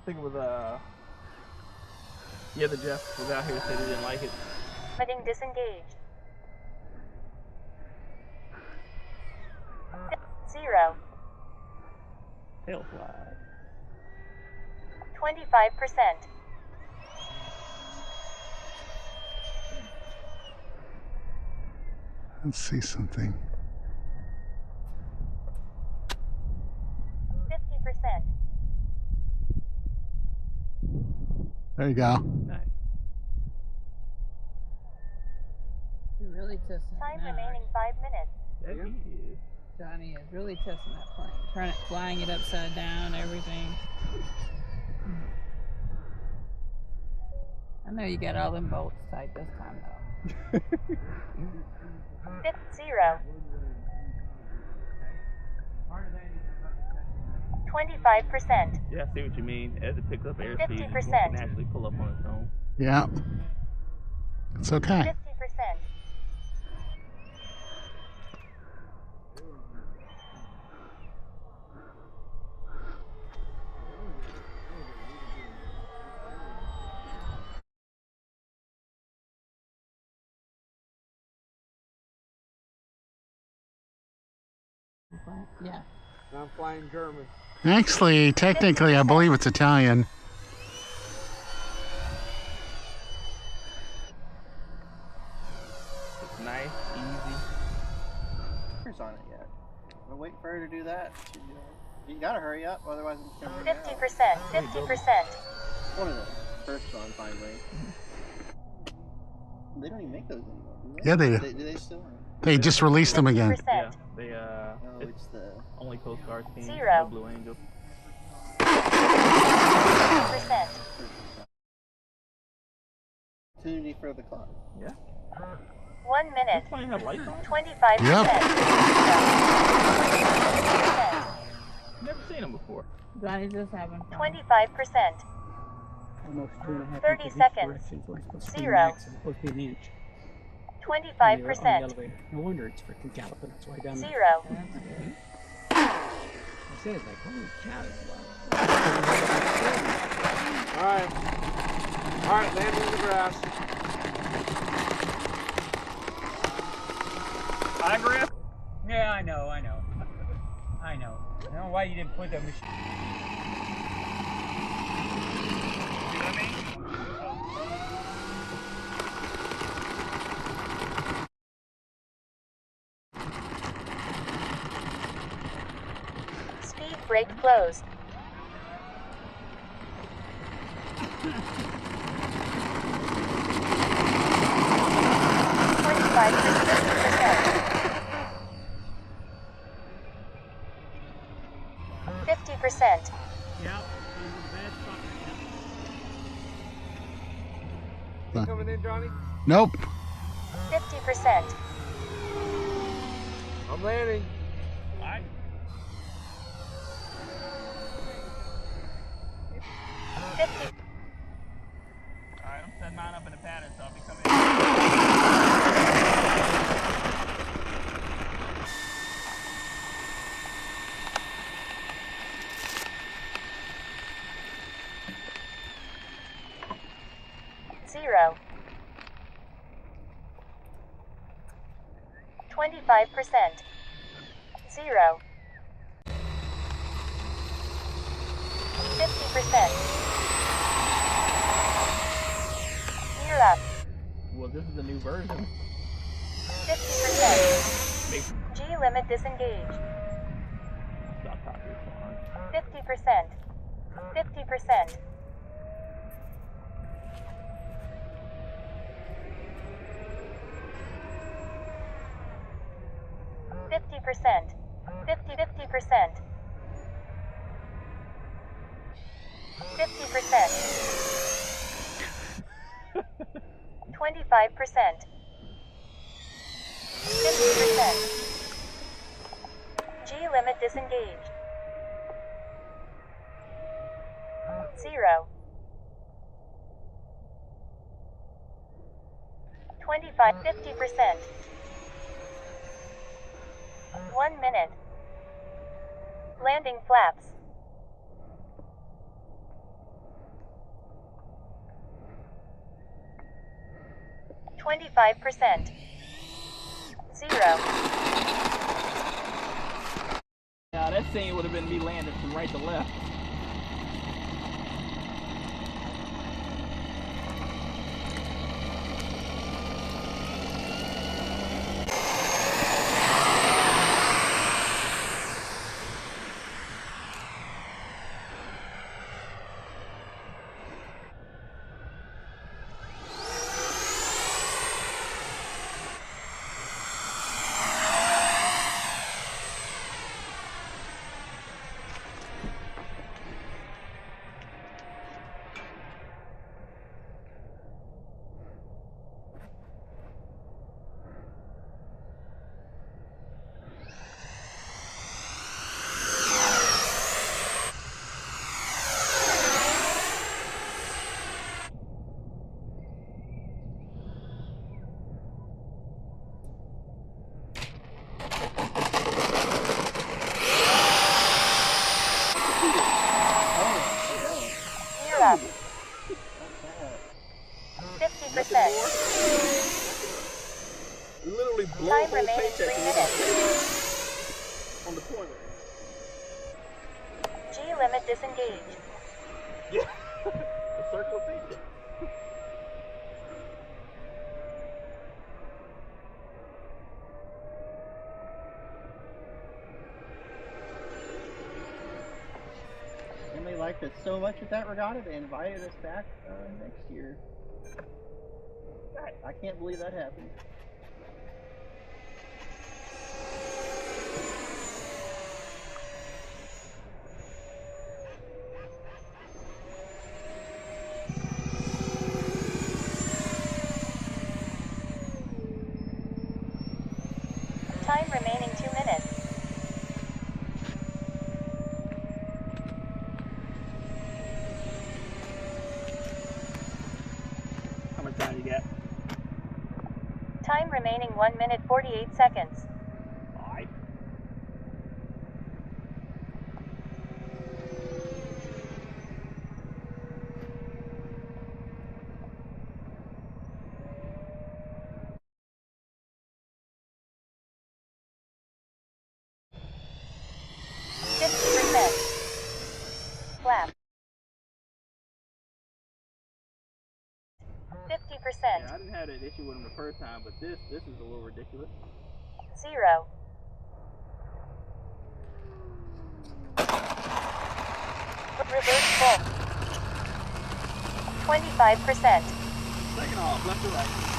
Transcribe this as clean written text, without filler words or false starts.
think it was yeah, the Jeff was out here said he didn't like it. Heading disengaged. 0. Tail fly. 25%. Let's see something. 50%. There you go. Nice. You're really testing it Time now, remaining aren't 5 minutes. Yeah, he is. you? Johnny is really testing that plane. Flying it upside down, everything. I know you got all them bolts tight this time though. 0. 25%. Yeah, I see what you mean. As it picks up airspeed, it 50%. won't naturally pull up on its own. Yeah. It's okay. 50%. Yeah. I'm flying German. Actually, technically, I believe it's Italian. It's nice, easy. Where's on it yet? We're waiting for her to do that. You gotta hurry up, otherwise it's gonna run out. 50%. 50%. One of the first one finally. They don't even make those anymore, do they? Yeah, they do. Do they still? They just released them again. 50%. Yeah, they No, it's it's the only Coast Guard team. 0. No Blue Angel. 50%. opportunity for the clock. Yeah. 1 minute. This plane have lights on? 25%. Yep. 20%. Never seen them before. Johnny just having fun. 25%. Almost 2.5 30 inches each seconds. direction, so it's supposed to be 0. max, it's supposed to be an inch. 25%. On the elevator. No wonder it's freaking galloping. That's why down there. 0. I said, like, holy cow, it's loud. Alright. Alright, landing in the grass. High grip? Yeah, I know. I know why you didn't put that machine. See what I mean? Speed brake closed. 50%. Yeah. You coming in, Johnny? Nope. 50%. I'm landing. Alright. 50. Alright, I'm setting mine up in the pattern, so I'll be coming in. 0. 25%. 0. 50%. Gear up. Well, this is the new version. 50%. Makes G limit disengaged. stop talking flying. 50%. 50%. 50%. 50%. 50%. 25%. 50%. G limit disengaged. 0. 25. 50%. 1 minute. Landing flaps. 25%. 0. Yeah, that scene would have been me landing from right to left. Gear up. 50%. Literally blow Time a whole remaining paycheck 3 minutes. on deployment. G limit disengaged. Yeah. The circle of paycheck. And they liked us so much at that regatta, they invited us back next year. I can't believe that happened. Time remaining 2 minutes. How much time you got? Time remaining 1 minute 48 seconds. Alright. Flap. 50%. Yeah, I didn't have that issue with him the first time, but this is a little ridiculous. 0. Reverse full. 25%. Second off, left to right.